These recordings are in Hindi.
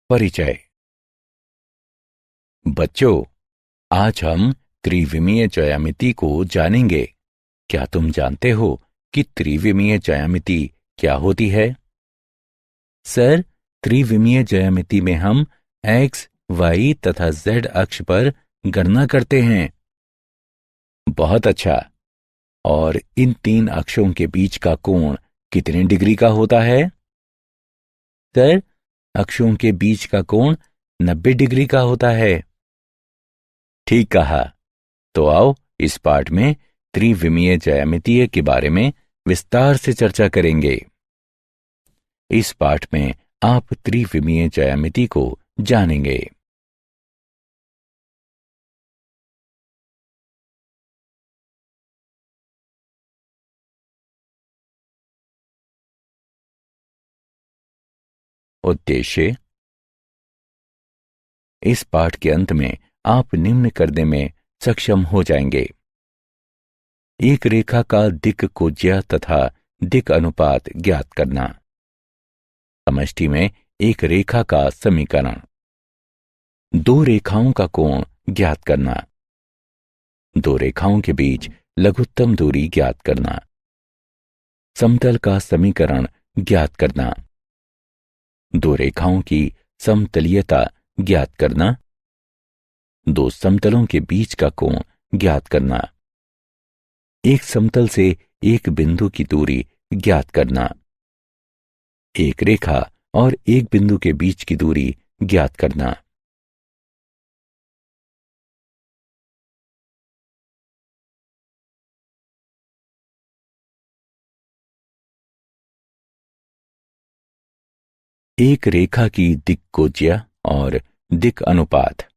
परिचय। बच्चों, आज हम त्रिविमीय ज्यामिति को जानेंगे। क्या तुम जानते हो कि त्रिविमीय ज्यामिति क्या होती है? सर, त्रिविमीय ज्यामिति में हम x, y तथा z अक्ष पर गणना करते हैं। बहुत अच्छा। और इन तीन अक्षों के बीच का कोण कितने डिग्री का होता है? सर, अक्षों के बीच का कोण 90 डिग्री का होता है। ठीक कहा। तो आओ इस पाठ में त्रिविमीय ज्यामिति के बारे में विस्तार से चर्चा करेंगे। इस पाठ में आप त्रिविमीय ज्यामिति को जानेंगे। उद्देश्य। इस पाठ के अंत में आप निम्न करने में सक्षम हो जाएंगे। एक रेखा का दिक् कोज्या तथा दिक् अनुपात ज्ञात करना। समष्टि में एक रेखा का समीकरण। दो रेखाओं का कोण ज्ञात करना। दो रेखाओं के बीच लघुत्तम दूरी ज्ञात करना। समतल का समीकरण ज्ञात करना। दो रेखाओं की समतलीयता ज्ञात करना। दो समतलों के बीच का कोण ज्ञात करना। एक समतल से एक बिंदु की दूरी ज्ञात करना। एक रेखा और एक बिंदु के बीच की दूरी ज्ञात करना। एक रेखा की दिक् कोज्या और दिक् अनुपात।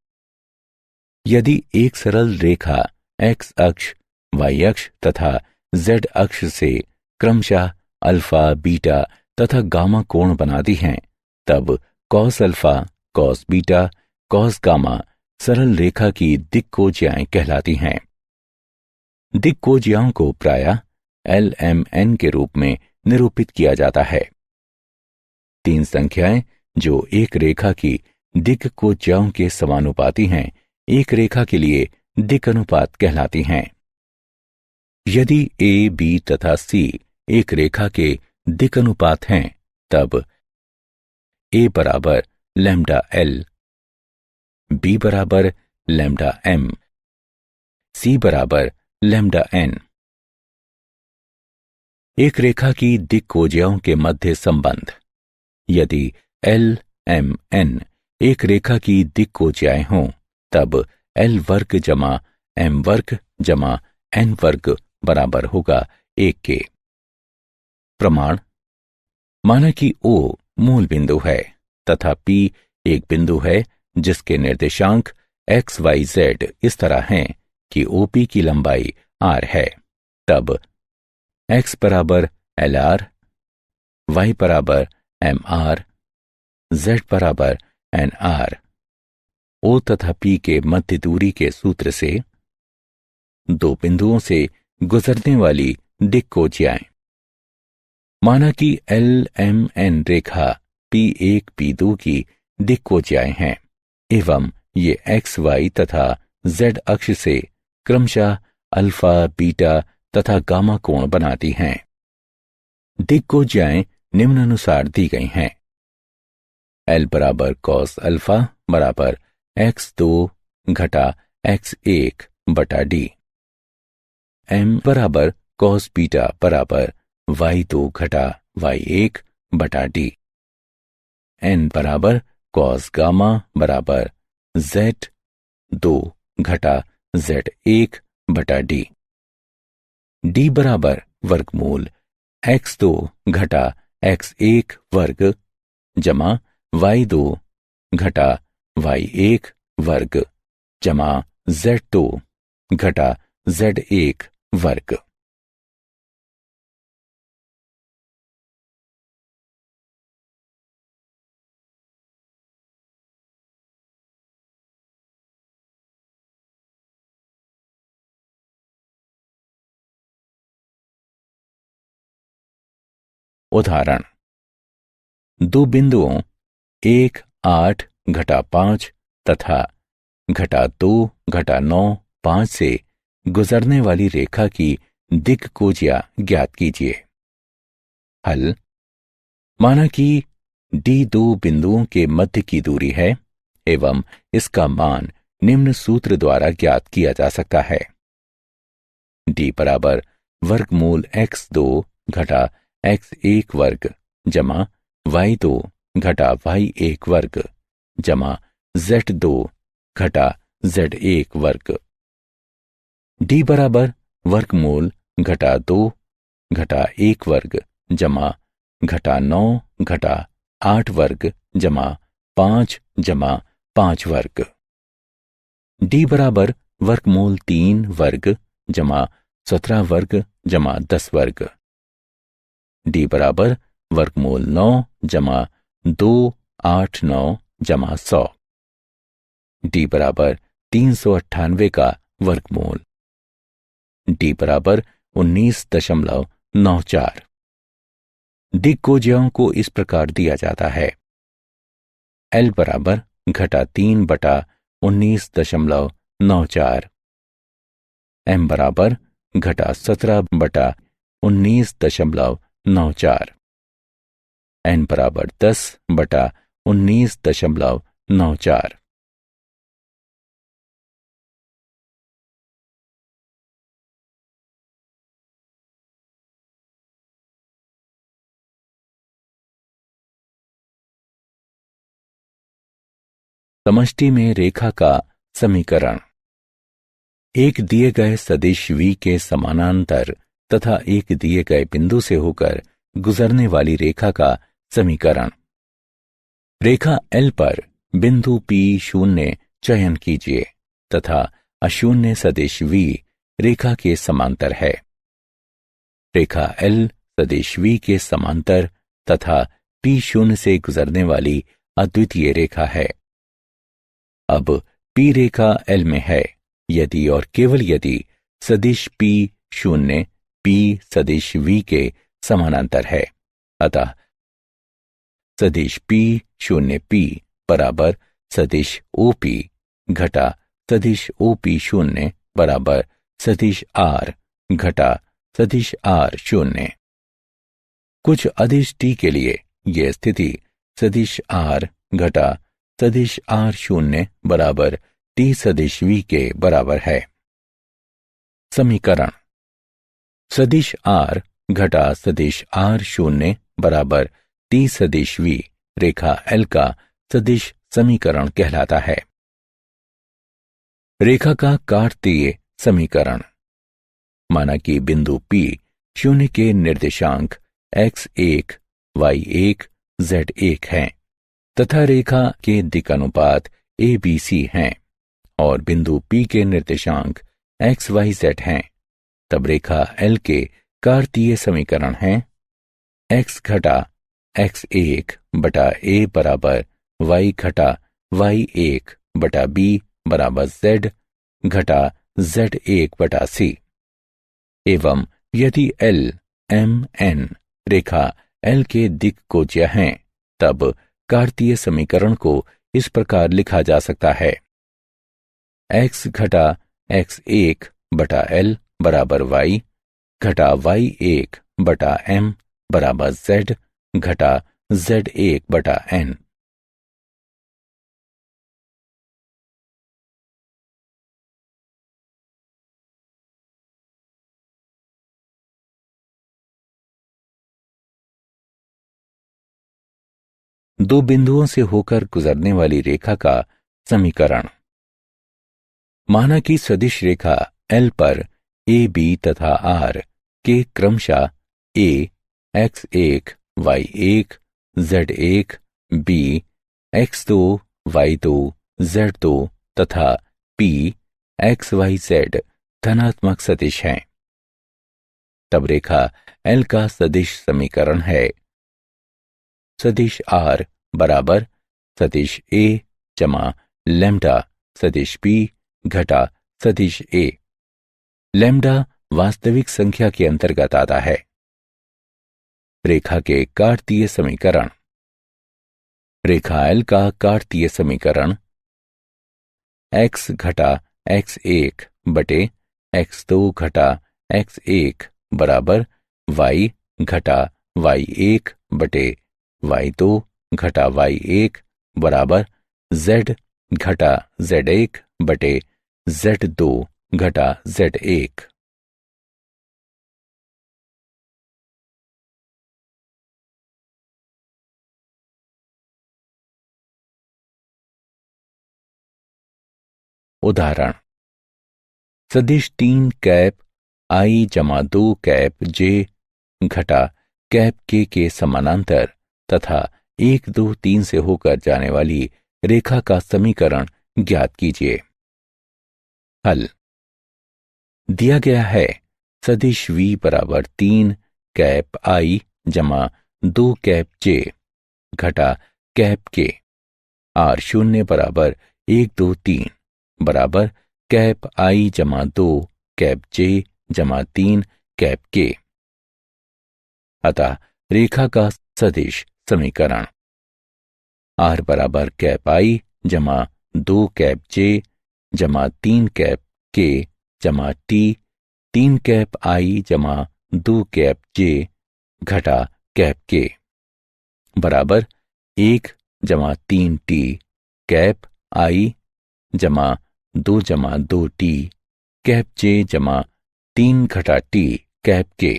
यदि एक सरल रेखा x अक्ष, y अक्ष तथा z अक्ष से क्रमशः अल्फा, बीटा तथा गामा कोण बनाती हैं, तब cos alpha, cos beta, cos gamma सरल रेखा की दिक् कोज्याएं कहलाती हैं। दिक् कोज्याओं को प्रायः LMN के रूप में निरूपित किया जाता है। तीन संख्याएं जो एक रेखा की दिक् कोज्याओं के समानुपाती हैं, एक रेखा के लिए दिक् अनुपात कहलाती हैं। यदि A, B तथा C एक रेखा के दिक् अनुपात हैं, तब A बराबर लैम्डा L, B बराबर लैम्डा M, C बराबर लैम्डा N। एक रेखा की दिक् कोज्याओं के मध्य संबंध। यदि LMN एक रेखा की दिक् कोज्याएं हों, तब L वर्ग जमा M वर्ग जमा N वर्ग बराबर होगा 1 के। प्रमाण। माना कि O मूल बिंदु है तथा P एक बिंदु है जिसके निर्देशांक x, y, z इस तरह हैं कि OP की लंबाई r है। तब x बराबर LR, y बराबर MR, z बराबर NR। O तथा P के मध्य दूरी के सूत्र से दो बिंदुओं से गुजरने वाली दिक् कोज्याएं। माना कि LMN रेखा P1, P2 की दिक् कोज्याएं हैं एवं ये x, y तथा z अक्ष से क्रमशः अल्फा, बीटा तथा गामा कोण बनाती हैं। दिक् कोज्याएं निम्नानुसार दी गई हैं। L बराबर कॉस अल्फा बराबर x2 घटा x1 बटा d। M बराबर कॉस बीटा बराबर y2 घटा y1 बटा d। N बराबर कॉस गामा बराबर z2 घटा z1 बटा d। d बराबर वर्गमूल x2 घटा x1 वर्ग जमा y2 घटा y1 वर्ग जमा z2 घटा z1 वर्ग। उदाहरण। दो बिंदुओं 1 8 घटा 5 तथा घटा 2 घटा 9 5 से गुजरने वाली रेखा की दिक्कोजिया ज्ञात कीजिए। हल। माना कि डी दो बिंदुओं के मध्य की दूरी है एवं इसका मान निम्न सूत्र द्वारा ज्ञात किया जा सकता है। डी बराबर वर्गमूल x2 घटा x1 वर्ग जमा y2 घटा y1 वर्ग जमा z2 घटा z1 वर्ग। डी बराबर वर्गमूल घटा 2 घटा 1 वर्ग जमा घटा 9 घटा 8 वर्ग जमा 5 जमा 5 वर्ग। डी बराबर वर्गमूल 3 वर्ग जमा 17 वर्ग जमा 10 वर्ग। डी बराबर वर्गमूल 9 जमा 2 8 9 जमा 100। डी बराबर 398 का वर्गमूल। डी बराबर 19.94। दिक्कोजियाओं को इस प्रकार दिया जाता है। एल बराबर घटा 3 बटा 19.94, एम बराबर घटा 17 बटा 19.94, एन बराबर 10 बटा 19.94। समष्टि में रेखा का समीकरण। एक दिए गए सदिश v के समानांतर तथा एक दिए गए बिंदु से होकर गुजरने वाली रेखा का समीकरण। रेखा L पर बिंदु P0 चयन कीजिए तथा अशून्य सदिश v रेखा के समांतर है। रेखा L सदिश v के समांतर तथा P0 से गुजरने वाली अद्वितीय रेखा है। अब P रेखा L में है यदि और केवल यदि सदिश P0 P सदिश v के समानांतर है। अतः सदिश P0 P बराबर सदिश OP घटा सदिश OP0 बराबर सदिश R घटा सदिश R0। कुछ अदिश t के लिए यह स्थिति सदिश R घटा सदिश R0 बराबर t सदिश v के बराबर है। समीकरण। सदिश R घटा सदिश R0 बराबर t सदिश v रेखा L का सदिश समीकरण कहलाता है। रेखा का कार्तीय समीकरण। माना कि बिंदु P 0 के निर्देशांक x1 y1 z1 हैं तथा रेखा के दिक्अनुपात ABC हैं और बिंदु P के निर्देशांक XYZ हैं, तब रेखा L के कार्तीय समीकरण हैं x घटा x1 बटा a बराबर y घटा y1 बटा b बराबर z घटा z1 बटा c। एवं यदि L M N रेखा L के दिक्कोज्या हैं तब कार्तीय समीकरण को इस प्रकार लिखा जा सकता है। x घटा x1 बटा L बराबर y घटा y1 बटा m बराबर z घटा z1 बटा n। दो बिंदुओं से होकर गुजरने वाली रेखा का समीकरण। माना कि सदिश रेखा L पर a b तथा r के क्रमशः a x1 y1 z1 b x2 y2 z2 तथा p xyz धनात्मक सदिश हैं। तब रेखा L का सदिश समीकरण है सदिश R बराबर सदिश a जमा लैम्डा सदिश p घटा सदिश a। लैम्डा वास्तविक संख्या के अंतर्गत आता है। रेखा के कार्तीय समीकरण। रेखा एल का कार्तीय समीकरण x घटा x1 बटे x2 घटा x1 बराबर y घटा y1 बटे y2 घटा y1 बराबर z घटा z1 बटे z2 घटा z1। उदाहरण, सदिश 3 कैप आई जमा 2 कैप जे घटा कैप के समानांतर तथा 1 2 3 से होकर जाने वाली रेखा का समीकरण ज्ञात कीजिए। हल दिया गया है सदिश v बराबर 3 कैप आई जमा 2 कैप जे घटा कैप के आर शून्य बराबर 1 2 3 बराबर कैप आई जमा 2 कैप जे जमा 3 कैप के। अतः रेखा का सदिश समीकरण आर बराबर कैप आई जमा 2 कैप जे जमा 3 कैप के जमा टी 3 कैप आई जमा 2 कैप जे घटा कैप के बराबर 1 जमा 3 टी कैप आई जमा 2 टी कैप जे जमा 3 घटा टी कैप के।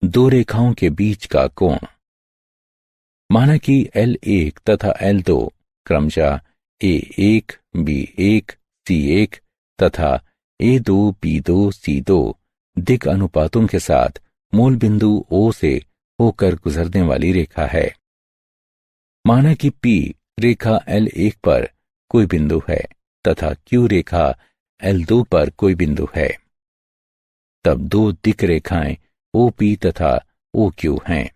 दो रेखाओं के बीच का कोण। माना कि L1 तथा L2 क्रमशः A1, B1, C1 तथा A2, B2, C2 दिक् अनुपातों के साथ मूल बिंदु O से होकर गुजरने वाली रेखा है। माना कि P रेखा L1 पर कोई बिंदु है तथा Q रेखा L2 पर कोई बिंदु है। तब दो दिक् रेखाएं OP तथा OQ हैं।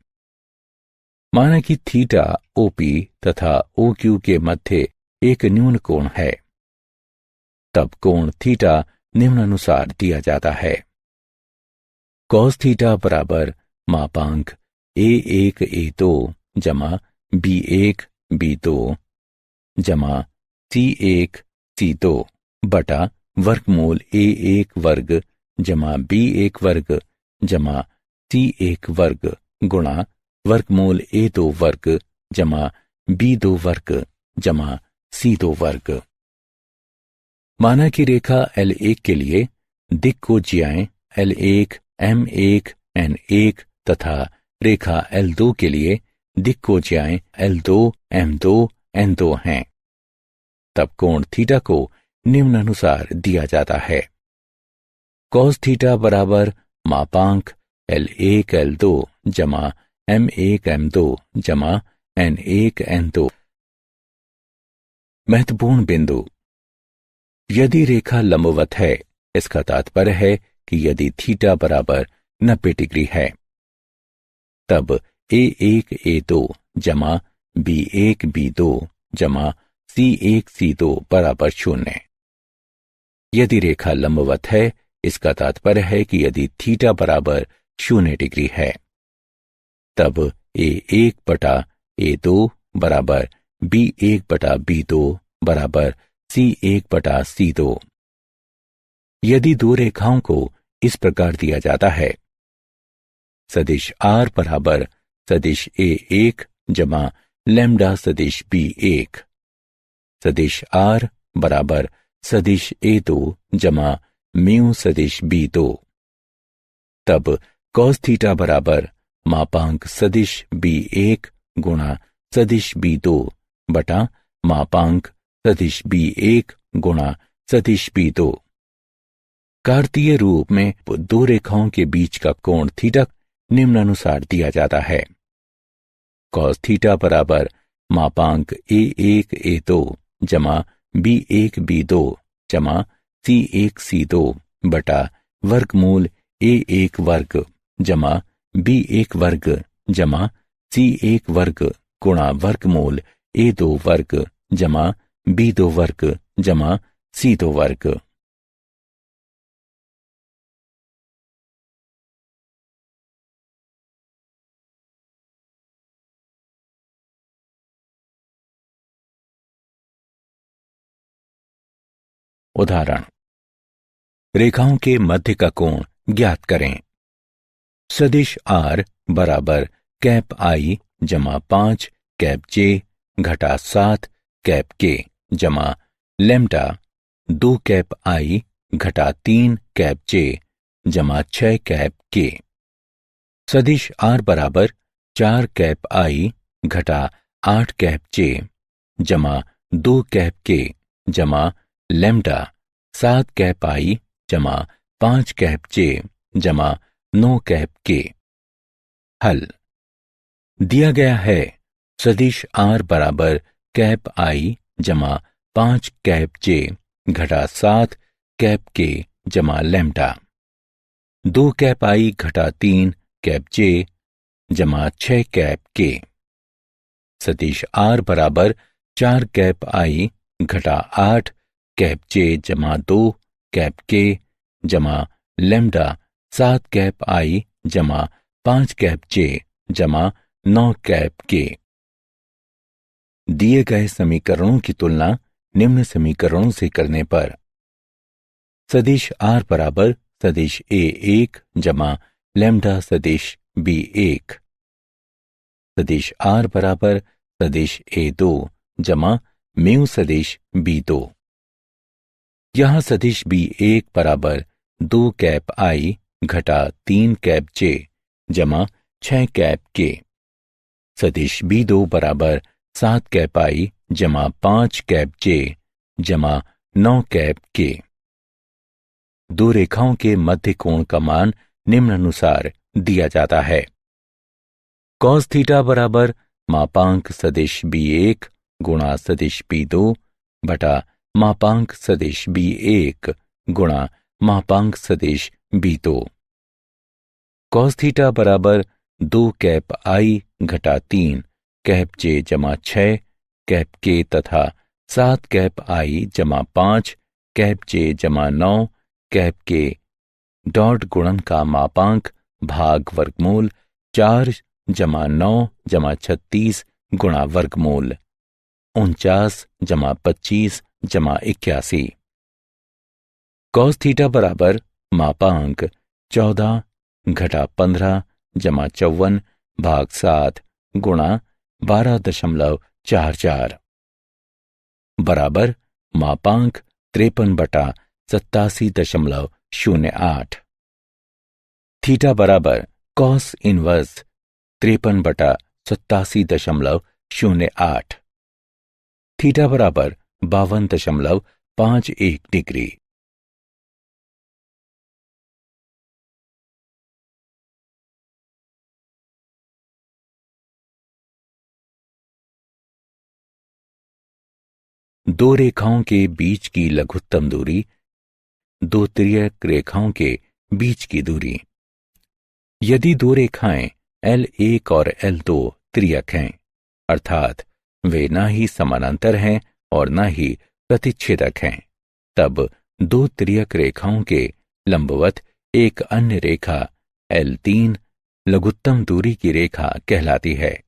माना कि थीटा OP तथा OQ के मध्य एक न्यून कोण है। तब कोण थीटा निम्नानुसार दिया जाता है। कॉस थीटा बराबर मापांक A1 A2 जमा B1 B2 जमा C1 C2 बटा वर्गमूल A1 वर्ग जमा B1 वर्ग जमा C1 वर्ग गुणा वर्गमूल A2 वर्ग जमा B2 वर्ग जमा C2 वर्ग। माना कि रेखा L1 के लिए दिक् को ज्याएं L1 M1 N1 तथा रेखा L2 के लिए दिक् को ज्याएं L2 M2 N2 हैं। तब कोण थीटा को निम्नानुसार दिया जाता है। कॉस थीटा बराबर मापांक L1 L2 जमा M1 M2 जमा N1 N2। महत्वपूर्ण बिंदु। यदि रेखा लंबवत है, इसका तात्पर्य है कि यदि थीटा बराबर 90 डिग्री है, तब A1 A2 जमा B1 B2 जमा C1 C2 बराबर 0। यदि रेखा लंबवत है, इसका तात्पर्य है कि यदि थीटा बराबर 0 डिग्री है, तब A1 बटा A2 बराबर B1 बटा B2 बराबर C1 बटा C2। यदि दो रेखाओं को इस प्रकार दिया जाता है, सदिश R बराबर सदिश A1 जमा लैम्डा सदिश B1, सदिश R बराबर सदिश A2 जमा म्यू सदिश B2, तब कॉस थीटा बराबर मापांक सदिश B1 गुणा सदिश B2 बटा मापांक सदिश B1 गुणा सदिश B2। कार्तीय रूप में दो रेखाओं के बीच का कोण थीटा निम्नानुसार दिया जाता है। कॉस थीटा बराबर मापांक A1 A2 जमा B1 B2 जमा C1 C2 बटा वर्गमूल A1 वर्ग जमा B1 वर्ग जमा C1 वर्ग गुणा वर्गमूल A2 वर्ग जमा B2 वर्ग जमा C2 वर्ग। उदाहरण, रेखाओं के मध्य का कोण ज्ञात करें। सदिश R बराबर कैप I जमा 5 कैप J घटा 7 कैप K जमा लैम्डा 2 कैप I घटा 3 कैप J जमा 6 कैप K। सदिश R बराबर 4 कैप I घटा 8 कैप J जमा 2 कैप K जमा लैम्डा 7 कैप I जमा 5 कैप J जमा 9 कैप K। हल दिया गया है सदिश R बराबर कैप I जमा 5 कैप J घटा 7 कैप K जमा लैम्डा 2 कैप I घटा 3 कैप J जमा 6 कैप K। सदिश R बराबर 4 कैप I घटा 8 कैप J जमा 2 कैप K जमा लैम्डा 7 कैप I जमा 5 कैप J जमा 9 कैप K। दिए गए समीकरणों की तुलना निम्न समीकरणों से करने पर सदिश R बराबर सदिश A1 जमा लैम्डा सदिश B1, सदिश R बराबर सदिश A2 जमा म्यू सदिश B2। यहां सदिश B1 बराबर 2 कैप I घटा 3 कैप J जमा 6 कैप K। सदिश B2 बराबर 7 कैप I जमा 5 कैप J जमा 9 कैप K। दो रेखाओं के मध्य कोण का मान निम्नानुसार दिया जाता है। कॉस थीटा बराबर मापांक सदिश B1 गुणा सदिश B2 बटा मापांक सदिश B1 गुणा मापांक सदिश B2। कॉस थीटा बराबर 2 कैप I घटा 3 कैप J जमा 6 कैप K तथा 7 कैप I जमा 5 कैप J जमा 9 कैप K डॉट गुणन का मापांक भाग वर्गमूल 4 जमा 9 जमा 36 गुणा वर्गमूल 49 जमा 25 जमा 81। कॉस थीटा बराबर मापांक 14 घटा 15 जमा 54 भाग 7 गुणा 12.44 बराबर मापांक 53 बटा 87.08। थीटा बराबर कॉस इनवर्स 53 बटा 87.08। थीटा बराबर 52.51 डिग्री। दो रेखाओं के बीच की लघुत्तम दूरी दो तिर्यक रेखाओं के बीच की दूरी। यदि दो रेखाएं L1 और L2 तिर्यक हैं, अर्थात वे ना ही समानांतर हैं और ना ही प्रतिच्छेदक हैं, तब दो तिर्यक रेखाओं के लंबवत एक अन्य रेखा L3 लघुत्तम दूरी की रेखा कहलाती है।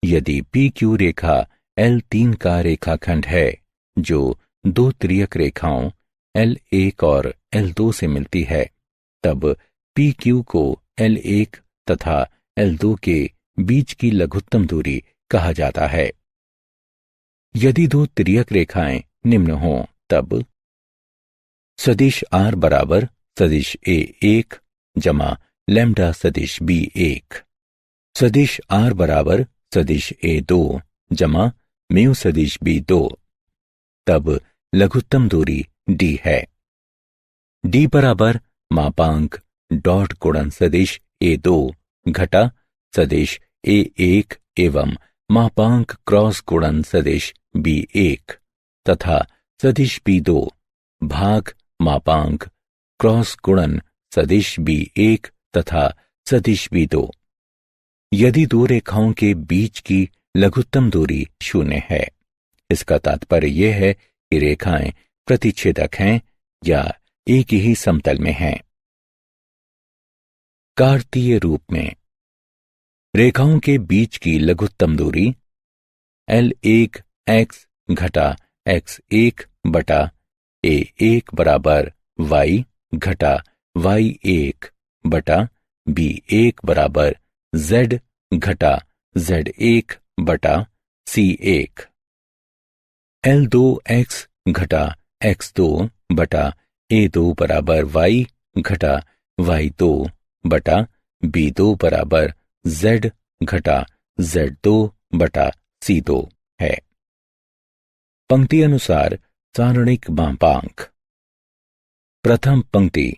यदि PQ रेखा L3 का रेखाखंड है जो दो तिर्यक रेखाओं L1 और L2 से मिलती है, तब PQ को L1 तथा L2 के बीच की लघुत्तम दूरी कहा जाता है। यदि दो तिर्यक रेखाएं निम्न हों, तब सदिश R बराबर सदिश A1 जमा लैम्डा सदिश B1, सदिश R बराबर सदिश A2 जमा म्यू सदिश B2, तब लघुत्तम दूरी D है। D बराबर मापांक डॉट गुणन सदिश A2 घटा सदिश A1 एवं मापांक क्रॉस गुणन सदिश B1 तथा सदिश B2 भाग मापांक क्रॉस गुणन सदिश B1 तथा सदिश B2। यदि दो रेखाओं के बीच की लघुत्तम दूरी 0 है, इसका तात्पर्य यह है कि रेखाएं प्रतिच्छेदक हैं या एक ही समतल में हैं। कार्तीय रूप में रेखाओं के बीच की लघुत्तम दूरी L1 x घटा x1 बटा A1 बराबर y घटा y1 बटा B1 बराबर z घटा z1 बटा C1। L2x घटा x2 बटा A2 बराबर y घटा y2 बटा B2 बराबर z घटा z2 बटा C2 है। पंक्ति अनुसार सारणिक मापांक। प्रथम पंक्ति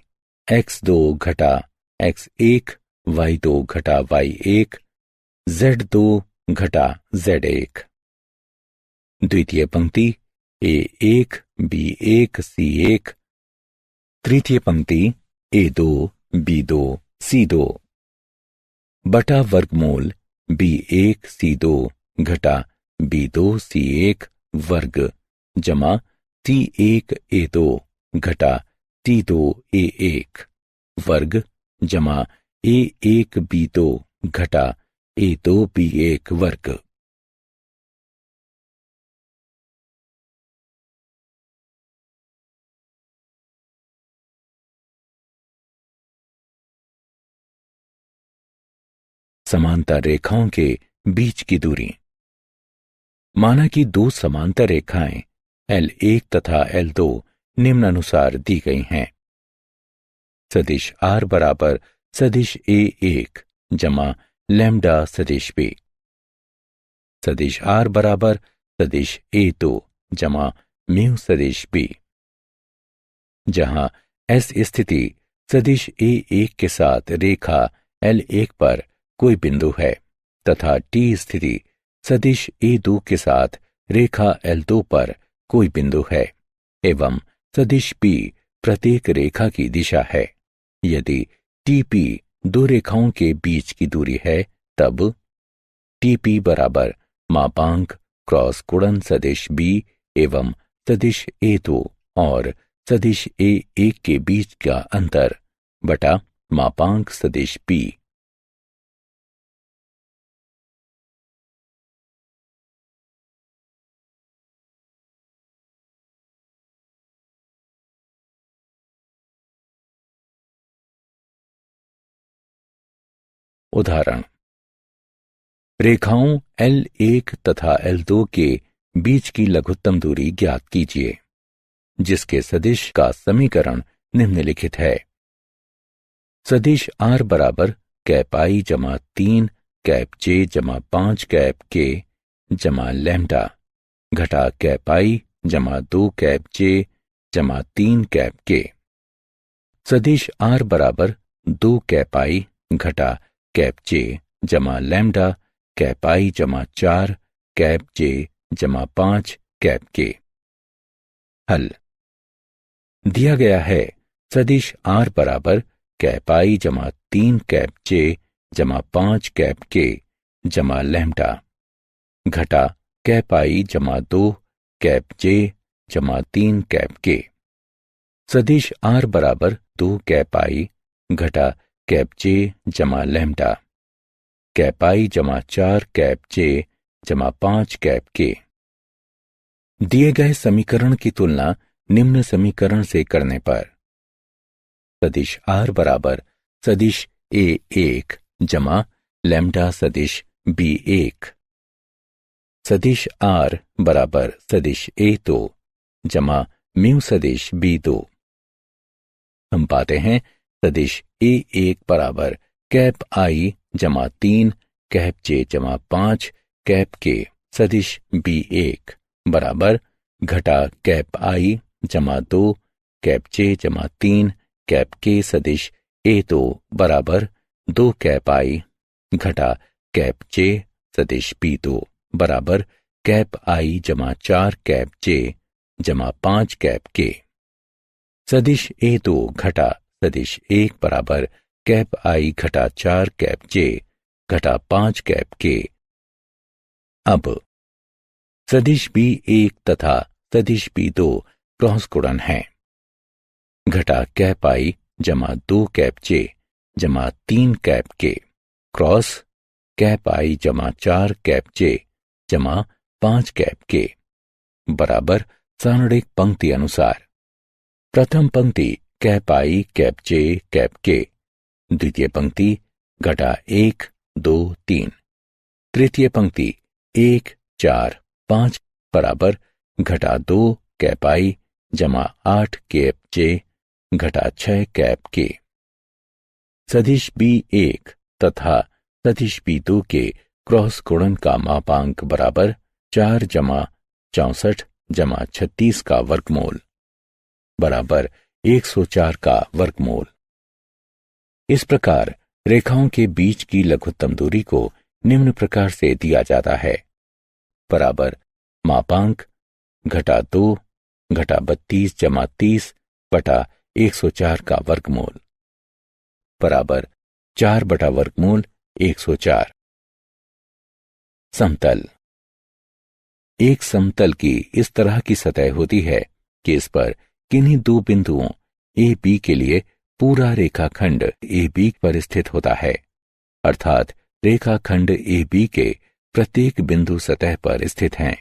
x2 घटा x1 y2 घटा y1 z2 घटा z1। द्वितीय पंक्ति A1 B1 C1। तृतीय पंक्ति A2 B2 C2 बटा वर्गमूल B1 C2 घटा B2 C1 वर्ग जमा C1 A2 घटा C2 A1 वर्ग जमा A1 B2 घटा A2 B1 वर्ग। समांतर रेखाओं के बीच की दूरी। माना कि दो समांतर रेखाएं L1 तथा L2 निम्नानुसार दी गई हैं। सदिश R बराबर सदिश A1 जमा लैम्डा सदिश B। सदिश R बराबर सदिश A2 जमा म्यू सदिश B। जहां S स्थिति सदिश A1 के साथ रेखा L1 पर कोई बिंदु है तथा T स्थिति सदिश A2 के साथ रेखा L2 पर कोई बिंदु है एवं सदिश P प्रत्येक रेखा की दिशा है। यदि TP दो रेखाओं के बीच की दूरी है तब TP बराबर मापांक क्रॉस गुणन सदिश B एवं सदिश A2 और सदिश A1 के बीच का अंतर बटा मापांक सदिश P। उदाहरण। रेखाओं L1 तथा L2 के बीच की लघुत्तम दूरी ज्ञात कीजिए, जिसके सदिश का समीकरण निम्नलिखित है। सदिश R बराबर कैप I जमा 3 कैप J जमा 5 कैप K जमा लैम्डा घटा कैप I जमा 2 कैप J जमा 3 कैप K। सदिश R बराबर 2 कैप I घटा कैप J जमा लैम्डा कैप I जमा 4 कैप J जमा 5 कैप K। हल। दिया गया है सदिश R बराबर कैप I जमा 3 कैप J जमा 5 कैप K जमा लैम्डा घटा कैप I जमा 2 कैप J जमा 3 कैप K। सदिश R बराबर 2 कैप I घटा कैप J जमा लैम्डा कैप I जमा 4 कैप J जमा 5 कैप K। दिए गए समीकरण की तुलना निम्न समीकरण से करने पर सदिश R बराबर सदिश A1 जमा लैम्डा सदिश B1 सदिश R बराबर सदिश A2 जमा म्यू सदिश B2। हम पाते हैं सदिश A1 बराबर कैप I जमा 3 कैप J जमा 5 कैप K सदिश B1 बराबर घटा कैप I जमा 2 कैप J जमा 3 कैप K सदिश A2 बराबर 2 कैप I घटा कैप J सदिश B2 बराबर कैप I जमा 4 कैप J जमा 5 कैप K। सदिश A2 घटा सदिश 1 बराबर कैप I घटा 4 कैप J घटा 5 कैप K। अब सदिश B1 तथा सदिश B2 क्रॉस गुणन है। घटा कैप I जमा 2 कैप J जमा 3 cap K cross cap I जमा 4 कैप J जमा 5 कैप K बराबर सारणिक पंक्ति अनुसार। प्रथम पंक्ति कैप आई कैप जे कैप के, द्वितीय पंक्ति घटा 1 2 3, तृतीय पंक्ति 1 4 5 बराबर घटा 2 कैप आई जमा 8 कैप जे घटा 6 कैप के। सदिश B1 तथा सदिश B2 के क्रॉस गुणन का मापांक बराबर 4 जमा 64 जमा 36 का वर्गमूल बराबर 104 का वर्गमूल। इस प्रकार रेखाओं के बीच की लघुत्तम दूरी को निम्न प्रकार से दिया जाता है बराबर मापांक घटा 2 घटा 32 जमा 30 बटा 104 का वर्गमूल बराबर 4 बटा वर्गमूल 104। समतल। एक समतल की इस तरह की सतह होती है कि इस पर किन्हीं दो बिंदुओं ए बी के लिए पूरा रेखाखंड ए बी पर स्थित होता है, अर्थात रेखाखंड ए बी के प्रत्येक बिंदु सतह पर स्थित हैं।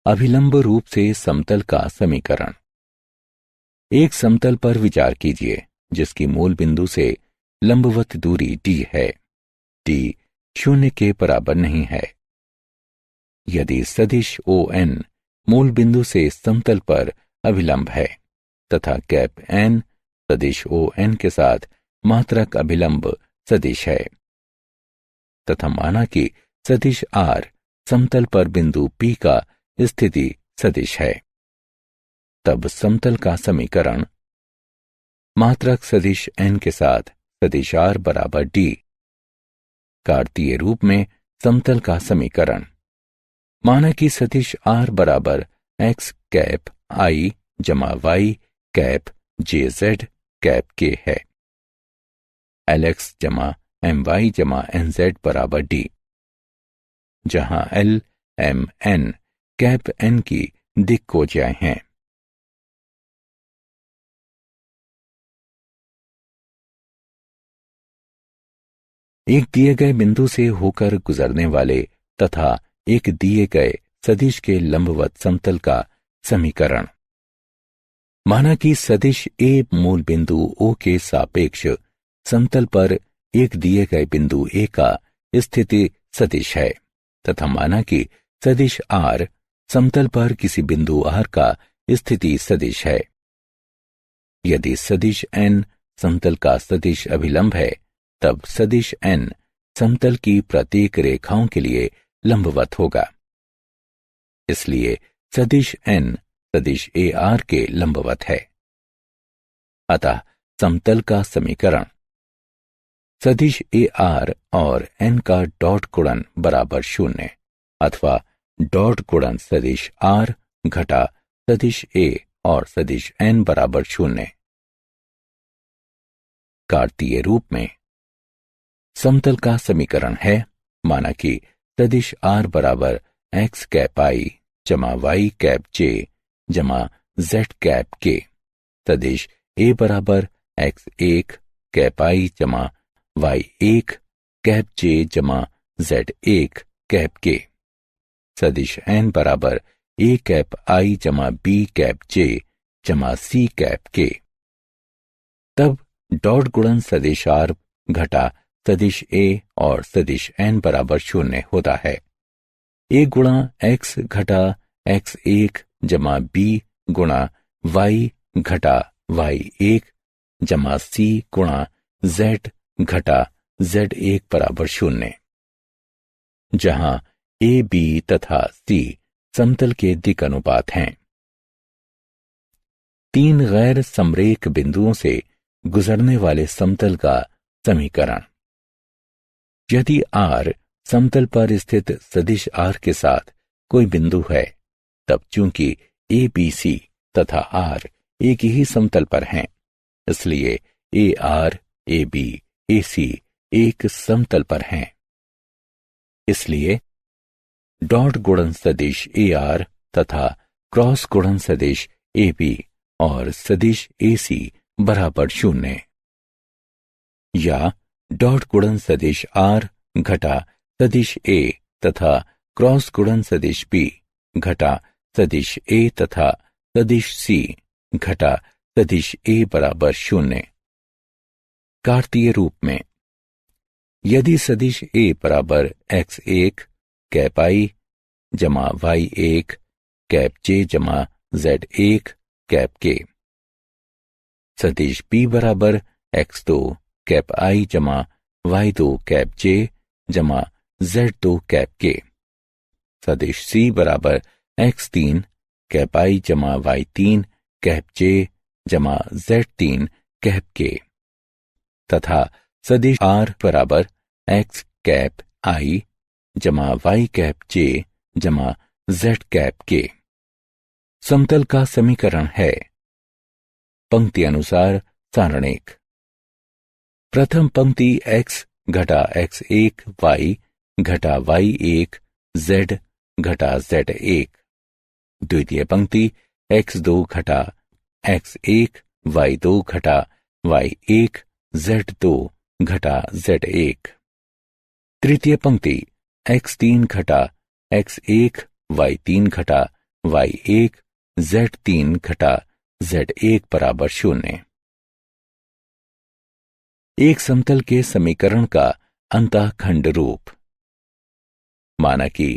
अभिलंब रूप से समतल का समीकरण। एक समतल पर विचार कीजिए जिसकी मूल बिंदु से लंबवत दूरी d है। d 0 के बराबर नहीं है। यदि सदिश ON मूल बिंदु से समतल पर अभिलंब है तथा कैप n सदिश ON के साथ मात्रक अभिलंब सदिश है तथा माना कि सदिश R समतल पर बिंदु P का स्थिति सदिश है, तब समतल का समीकरण मात्रक सदिश n के साथ सदिश R बराबर d। कार्तीय रूप में समतल का समीकरण। माना कि सदिश R बराबर x कैप I जमा y cap JZ cap k है। LX जमा MY जमा NZ बराबर d, जहां L M N cap n की दिक्कोजाएं हैं। एक दिए गए बिंदु से होकर गुजरने वाले तथा एक दिए गए सदिश के लंबवत समतल का समीकरण। माना कि सदिश A मूल बिंदु O के सापेक्ष समतल पर एक दिए गए बिंदु A का स्थिति सदिश है तथा माना कि सदिश R समतल पर किसी बिंदु R का स्थिति सदिश है। यदि सदिश N समतल का सदिश अभिलंब है तब सदिश N समतल की प्रत्येक रेखाओं के लिए लंबवत होगा। इसलिए सदिश N सदिश AR के लंबवत है। अतः समतल का समीकरण सदिश AR और N का डॉट गुणन बराबर 0 अथवा डॉट गुणन सदिश R घटा सदिश A और सदिश N बराबर 0। कार्तीय रूप में समतल का समीकरण है। माना कि सदिश R बराबर x कैप I जमा y कैप j जमा z कैप k, सदिश A बराबर x1 कैप I जमा y1 कैप j जमा z1 कैप k, सदिश N बराबर a कैप I जमा b कैप j जमा c कैप k। तब डॉट गुणन सदिश R घटा सदिश A और सदिश N बराबर 0 होता है। A गुणा x घटा x1 जमा b गुणा y घटा y1 जमा c गुणा z घटा z1 बराबर 0, जहां A B तथा C समतल के दिक् अनुपात हैं। तीन गैर समरेख बिंदुओं से गुजरने वाले समतल का समीकरण। यदि R समतल पर स्थित सदिश R के साथ कोई बिंदु है तब चूंकि A B C तथा R एक ही समतल पर हैं, इसलिए AR AB AC एक समतल पर हैं। इसलिए डॉट गुणन सदिश AR तथा क्रॉस गुणन सदिश AB और सदिश AC बराबर 0, या डॉट गुणन सदिश R घटा सदिश A तथा क्रॉस गुणन सदिश B घटा सदिश A तथा सदिश C घटा सदिश ए बराबर 0। कार्तीय रूप में यदि सदिश ए बराबर x1 कैप i जमा y1 कैप j जमा z1 कैप k, सदिश b बराबर x2 कैप i जमा y2 कैप j जमा z2 कैप k, सदिश c बराबर x3 कैप i जमा y3 कैप j जमा z3 कैप k, तथा सदिश r बराबर x कैप i जमा y कैप j जमा z कैप k। समतल का समीकरण है पंक्ति अनुसार सारणिक। प्रथम पंक्ति x घटा x1 y घटा y1 z घटा z1। द्वितीय पंक्ति x2 घटा x1 y2 घटा y1 z2 घटा z1। तृतीय पंक्ति x3 घटा x1 y3 घटा y1 z3 घटा z1 बराबर 0। एक समतल के समीकरण का अंतःखंड रूप। माना कि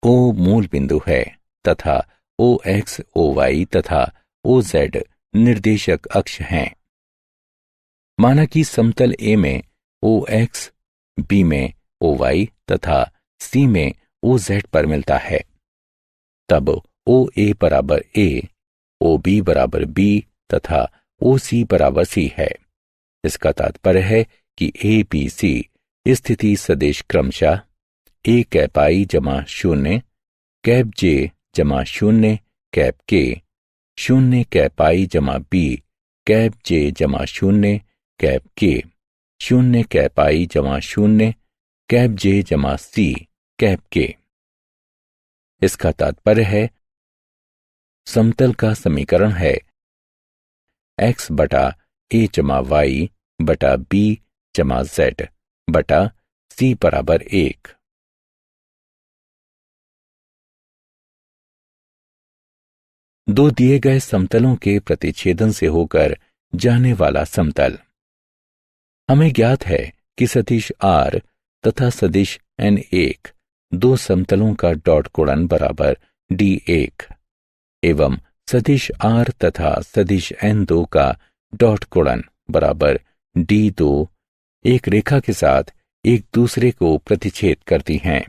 O मूल बिंदु है तथा OX, OY तथा OZ निर्देशक अक्ष हैं। माना कि समतल A में OX, B में OY तथा C में OZ पर मिलता है, तब OA बराबर A, OB बराबर B तथा OC बराबर C है। इसका तात्पर्य है कि ABC स्थिति सदिश क्रमशः A कैप I जमा 0 कैप J जमा 0 कैप K, 0 कैप I जमा B कैप J जमा 0 कैप K, 0 कैप I जमा 0 कैप J जमा C कैप K। इसका तात्पर्य है समतल का समीकरण है x बटा a जमा y बटा b जमा z बटा c बराबर 1। दो दिए गए समतलों के प्रतिच्छेदन से होकर जाने वाला समतल। हमें ज्ञात है कि सदिश r तथा सदिश n1 दो समतलों का डॉट गुणन बराबर d1 एवं सदिश r तथा सदिश n2 का डॉट गुणन बराबर d2 एक रेखा के साथ एक दूसरे को प्रतिच्छेद करती हैं।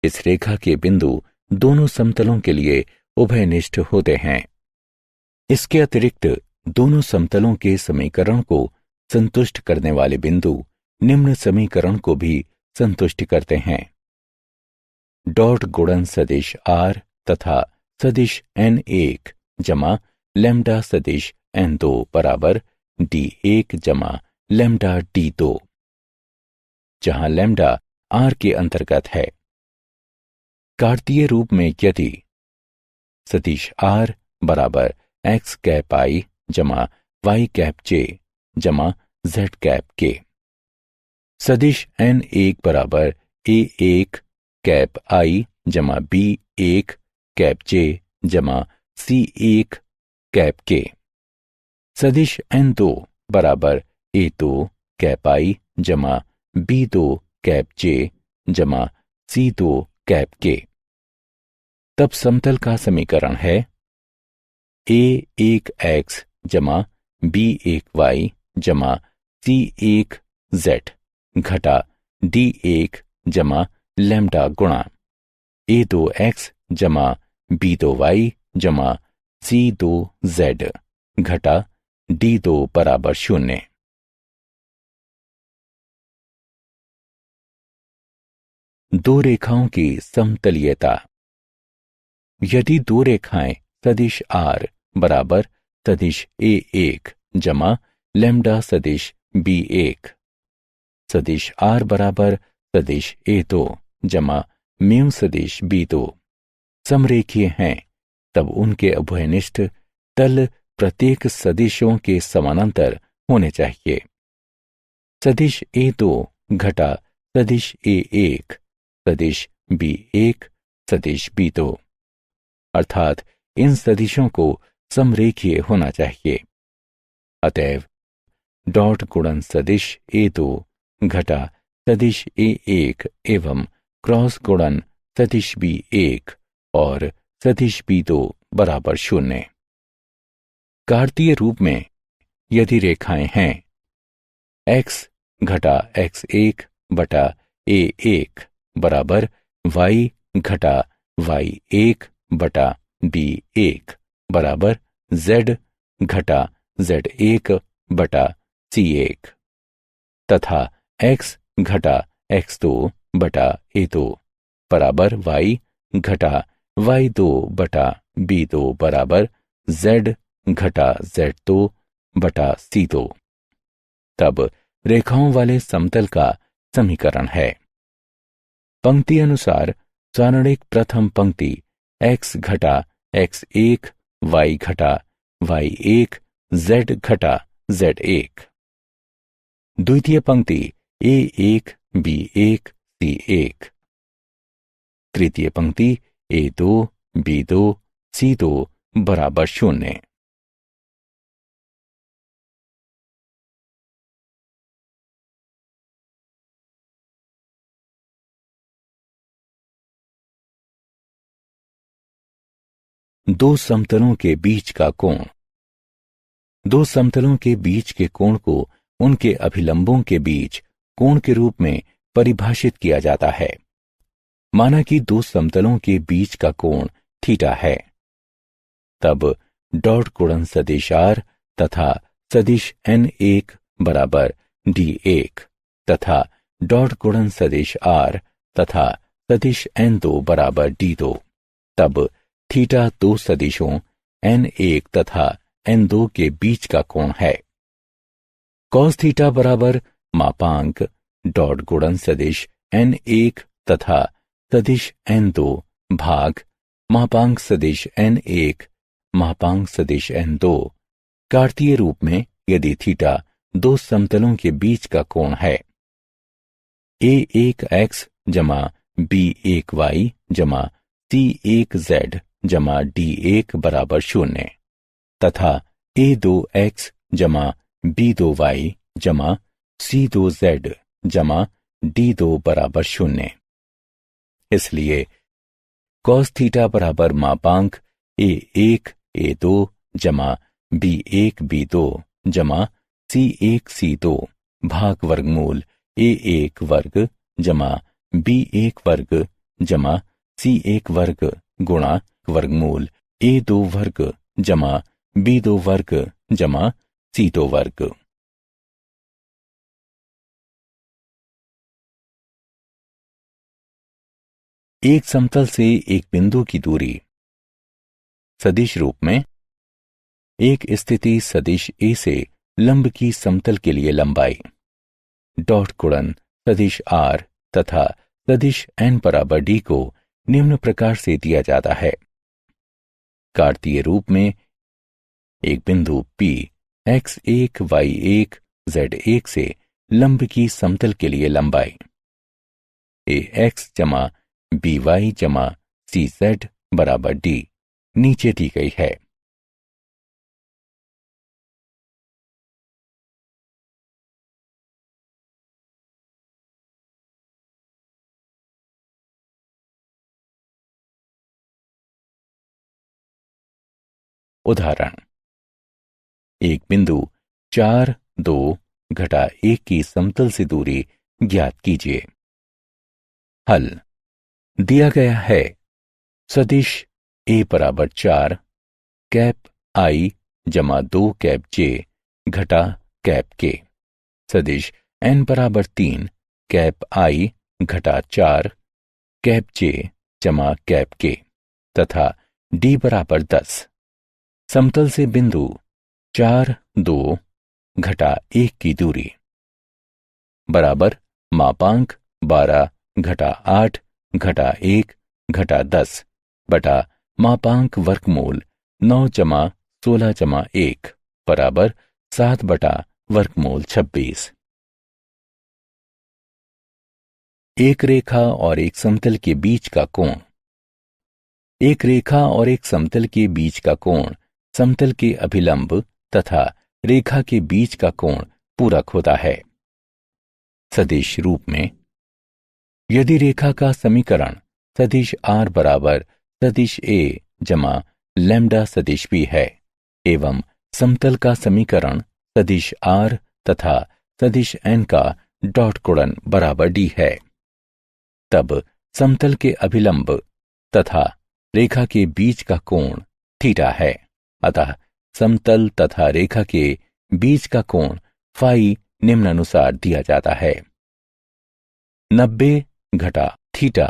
इस रेखा के बिंदु दोनों समतलों के लिए उभयनिष्ठ होते हैं। इसके अतिरिक्त दोनों समतलों के समीकरण को संतुष्ट करने वाले बिंदु निम्न समीकरण को भी संतुष्ट करते हैं। डॉट गुणन सदिश r तथा सदिश n1 जमा लैम्डा सदिश n2 बराबर d1 जमा लैम्डा d2, जहां लैम्डा r के अंतर्गत है। कार्तीय रूप में यदि सदिश r बराबर x कैप i जमा y कैप j जमा z कैप k, सदिश n1 बराबर a1 कैप i जमा b1 कैप j जमा c1 कैप k, सदिश n2 बराबर a2 कैप i जमा b2 कैप j जमा c2 कैप k। तब समतल का समीकरण है a1x जमा b1y जमा c1z घटा d1 जमा लैम्डा गुणा a2x जमा b2y जमा c2z घटा d2 बराबर 0। दो रेखाओं की समतलीयता। यदि दो रेखाएं सदिश r बराबर सदिश a1 जमा लैम्डा सदिश b1, सदिश r बराबर सदिश a2 जमा म्यू सदिश b2 समरेखीय हैं, तब उनके उभयनिष्ठ तल प्रत्येक सदिशों के समानांतर होने चाहिए। सदिश a2 घटा सदिश a1 सदिश b1 सदिश b2, अर्थात इन सदिशों को समरेखीय होना चाहिए। अतएव डॉट गुणन सदिश A2 घटा सदिश A1 एवं क्रॉस गुणन सदिश B1 और सदिश B2 बराबर 0। कार्तीय रूप में यदि रेखाएं हैं x घटा x1 बटा A1 बराबर y घटा y1 बटा B1 बराबर z घटा z1 बटा C1 तथा x घटा x2 बटा A2 बराबर y घटा y2 बटा B2 बराबर z घटा z2 बटा C2, तब रेखाओं वाले समतल का समीकरण है। पंक्ति अनुसार सारणिक प्रथम पंक्ति x घटा x1 y घटा y1 z घटा z1, द्वितीय पंक्ति A1 B1 C1, तृतीय पंक्ति A2 B2 C2 बराबर 0। दो समतलों के बीच का कोण। दो समतलों के बीच के कोण को उनके अभिलंबों के बीच कोण के रूप में परिभाषित किया जाता है। माना कि दो समतलों के बीच का कोण थीटा है, तब डॉट गुणन सदिश R तथा सदिश N1 बराबर D1 तथा डॉट गुणन सदिश R तथा सदिश N2 बराबर D2, तब थीटा दो सदिशों N1 तथा N2 के बीच का कोण है। कॉस थीटा बराबर मापांक डॉट गुणन सदिश N1 तथा सदिश N2 भाग मापांक सदिश N1 मापांक सदिश N2। कार्तीय रूप में यदि थीटा दो समतलों के बीच का कोण है A1x जमा B1y जमा C1z जमा D1 बराबर 0 तथा A2x जमा B2y जमा C2z जमा D2 बराबर 0। इसलिए cos थीटा बराबर मापांक A1 A2 जमा B1 B2 जमा C1 C2 भाग वर्गमूल A1 वर्ग जमा B1 वर्ग जमा C1 वर्ग गुणा वर्गमूल A2 वर्ग जमा B2 वर्ग जमा C2 वर्ग। एक समतल से एक बिंदु की दूरी। सदिश रूप में एक स्थिति सदिश A से लंब की समतल के लिए लंबाई डॉट गुणन सदिश R तथा सदिश N बराबर D को निम्न प्रकार से दिया जाता है। कार्तीय रूप में एक बिंदु P x1 y1 z1 से लंब की समतल के लिए लंबाई ax जमा by जमा cz बराबर d नीचे दी गई है। उदाहरण, एक बिंदु 4 2 घटा 1 की समतल से दूरी ज्ञात कीजिए। हल दिया गया है सदिश A बराबर 4 कैप I जमा 2 कैप J घटा कैप K, सदिश N बराबर 3 कैप I घटा 4 कैप J जमा कैप K तथा D बराबर 10। समतल से बिंदु 4 2 घटा 1 की दूरी बराबर मापांक 12 घटा 8 घटा 1 घटा 10 बटा मापांक वर्गमूल 9 जमा 16 जमा 1 बराबर 7 बटा वर्गमूल 26। एक रेखा और एक समतल के बीच का कोण। एक रेखा और एक समतल के बीच का कोण समतल के अभिलंब तथा रेखा के बीच का कोण पूरक होता है। सदिश रूप में, यदि रेखा का समीकरण सदिश r बराबर सदिश a जमा लैम्डा सदिश b है एवं समतल का समीकरण सदिश r तथा सदिश n का डॉट गुणन बराबर d है, तब समतल के अभिलंब तथा रेखा के बीच का कोण थीटा है। अतः समतल तथा रेखा के बीच का कोण फाई निम्नानुसार दिया जाता है: 90 घटा थीटा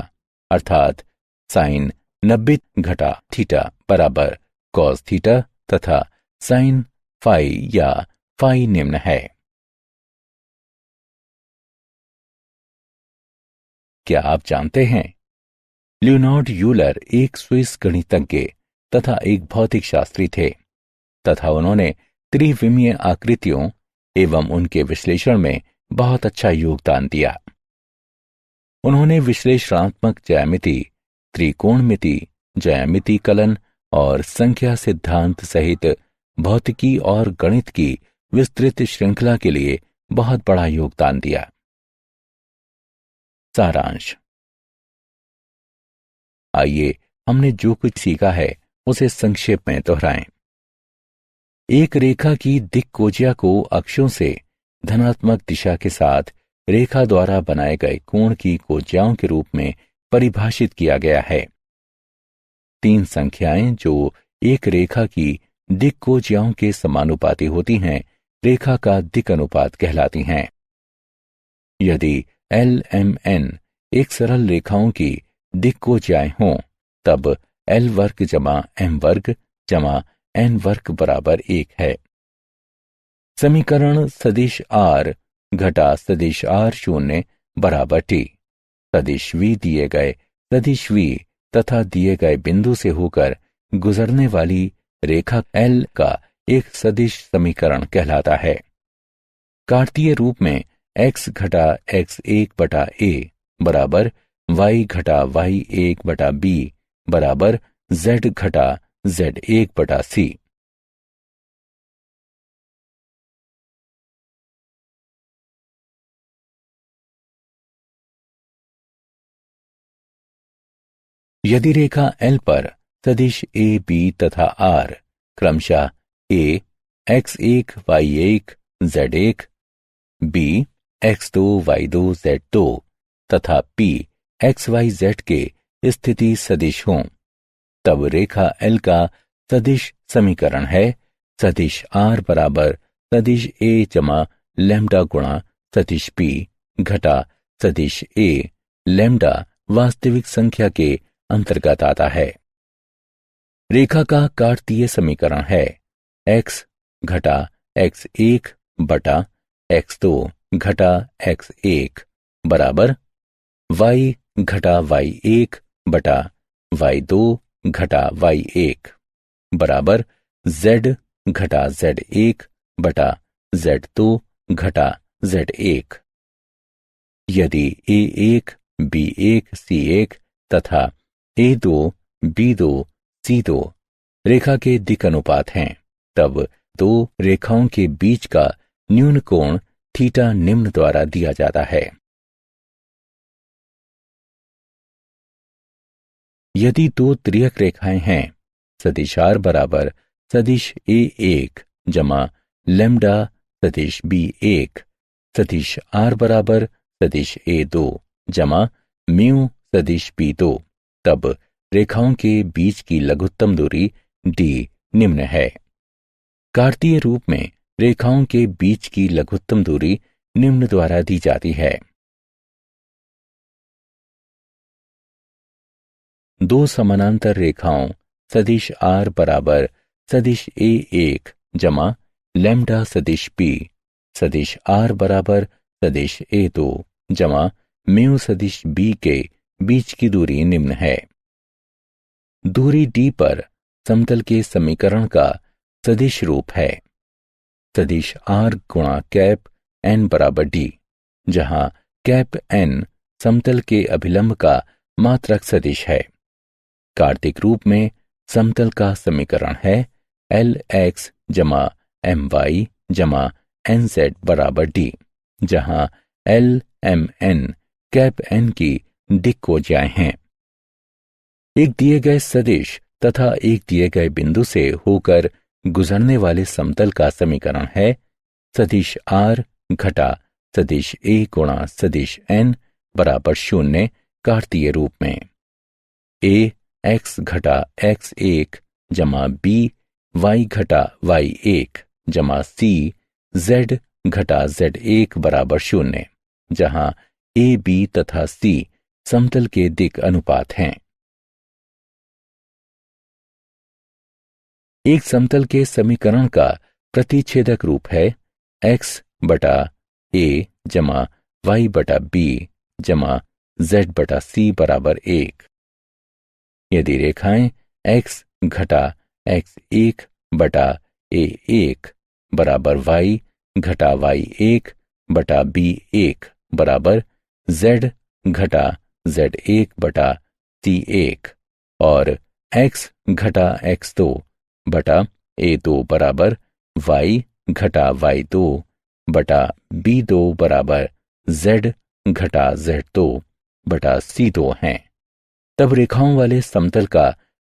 अर्थात साइन 90 घटा थीटा बराबर कॉस थीटा तथा साइन फाई या फाई निम्न है। क्या आप जानते हैं, लियोनार्ड यूलर एक स्विस गणितज्ञ तथा एक भौतिक शास्त्री थे तथा उन्होंने त्रिविमीय आकृतियों एवं उनके विश्लेषण में बहुत अच्छा योगदान दिया। उन्होंने विश्लेषणात्मक ज्यामिति, त्रिकोणमिति, ज्यामिति कलन और संख्या सिद्धांत सहित भौतिकी और गणित की विस्तृत श्रृंखला के लिए बहुत बड़ा योगदान दिया। सारांश। आइए हमने जो कुछ सीखा है उसे संक्षेप में दोहराएं। एक रेखा की दिक्कोजिया को अक्षों से धनात्मक दिशा के साथ रेखा द्वारा बनाए गए कोण की कोजियाओं के रूप में परिभाषित किया गया है। 3 संख्याएं जो एक रेखा की दिक्कोजियाओं के समानुपाती होती हैं, रेखा का दिक् अनुपात कहलाती हैं। यदि एल एम एन एक सरल रेखाओं की दिक्कोजियाएं हों, तब एल वर्ग जमा एम वर्ग जमा एन वर्ग बराबर 1 है। समीकरण सदिश r घटा सदिश r0 बराबर t सदिश v दिए गए सदिश v तथा दिए गए बिंदु से होकर गुजरने वाली रेखा L का एक सदिश समीकरण कहलाता है। कार्तीय रूप में x घटा x1 बटा a बराबर y घटा y1 बटा b बराबर z घटा z1 बटा c। यदि रेखा L पर सदिश a, b तथा r क्रमशः a x1 y1 z1, b x2 y2 z2 तथा p x y z के स्थिति सदिश हों, तब रेखा L का सदिश समीकरण है सदिश r बराबर सदिश a जमा लैम्डा गुणा सदिश p घटा सदिश a लैम्डा वास्तविक संख्या के अंतर्गत आता है। रेखा का कार्तीय समीकरण है x घटा x1 बटा x2 घटा x1 बराबर y घटा y1 बटा y2 घटा y1 बराबर z घटा z1 बटा z2 घटा z1। यदि a1 b1 c1 तथा a2 b2 c2 रेखा के दिक् अनुपात हैं, तब 2 रेखाओं के बीच का न्यून कोण थीटा निम्न द्वारा दिया जाता है। यदि 2 तिर्यक रेखाएं हैं, सदिश r बराबर सदिश a1 जमा लैम्डा सदिश b1 सदिश r बराबर सदिश a2 जमा म्यू सदिश b2, तब रेखाओं के बीच की लघुत्तम दूरी d निम्न है। कार्तीय रूप में रेखाओं के बीच की लघुत्तम दूरी निम्न द्वारा दी जाती है। 2 समानांतर रेखाओं सदिश r बराबर सदिश a1 जमा लैम्डा सदिश p सदिश r बराबर सदिश a2 जमा म्यू सदिश b के बीच की दूरी निम्न है। दूरी d पर समतल के समीकरण का सदिश रूप है सदिश r गुणा कैप n बराबर d, जहां कैप n समतल के अभिलंब का मात्रक सदिश है। कार्तिक रूप में समतल का समीकरण है एल एक्स जमा एम वाई जमा एन जेड बराबर डी, जहां L M N cap N की दिक्कोजाएं हैं। एक दिए गए सदिश तथा एक दिए गए बिंदु से होकर गुजरने वाले समतल का समीकरण है सदिश आर घटा सदिश ए गुणा सदिश एन बराबर 0 कार्तीय रूप में। ए एक्स घटा एक्स एक जमा बी वाई घटा वाई एक जमा सी जेड घटा जेड एक बराबर 0, जहां ए बी तथा सी समतल के दिक् अनुपात हैं। एक समतल के समीकरण का प्रतिच्छेदक रूप है एक्स बटा ए जमा वाई बटा बी जमा जेड बटा सी बराबर 1। यदि रेखाएं एक्स घटा एक्स एक बटा ए एक बराबर वाई घटा वाई एक बटा बी एक बराबर जेड घटा जेड एक बटा सी एक और एक्स घटा एक्स दो बटा ए दो बराबर वाई घटा वाई दो बटा बी दो बराबर जेड घटा जेड दो बटा सी दो हैं, तब रेखाओं वाले समतल का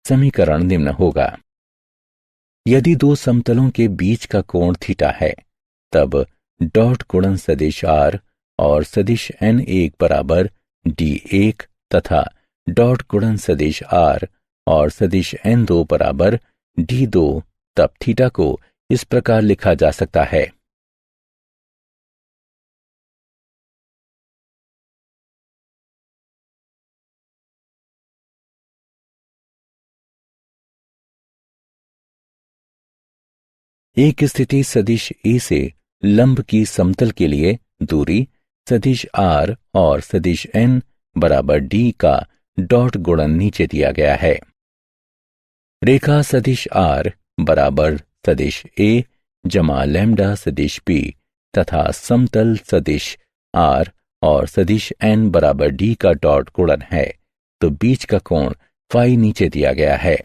समीकरण निम्न होगा। यदि दो समतलों के बीच का कोण थीटा है, तब डॉट गुणन सदिश आर और सदिश एन एक बराबर डी एक तथा डॉट गुणन सदिश आर और सदिश एन दो बराबर डी दो, तब थीटा को इस प्रकार लिखा जा सकता है। एक स्थिति सदिश ए से लंब की समतल के लिए दूरी सदिश आर और सदिश एन बराबर डी का डॉट गुणन नीचे दिया गया है। रेखा सदिश आर बराबर सदिश ए जमा लैम्डा सदिश बी तथा समतल सदिश आर और सदिश एन बराबर डी का डॉट गुणन है, तो बीच का कोण फाई नीचे दिया गया है।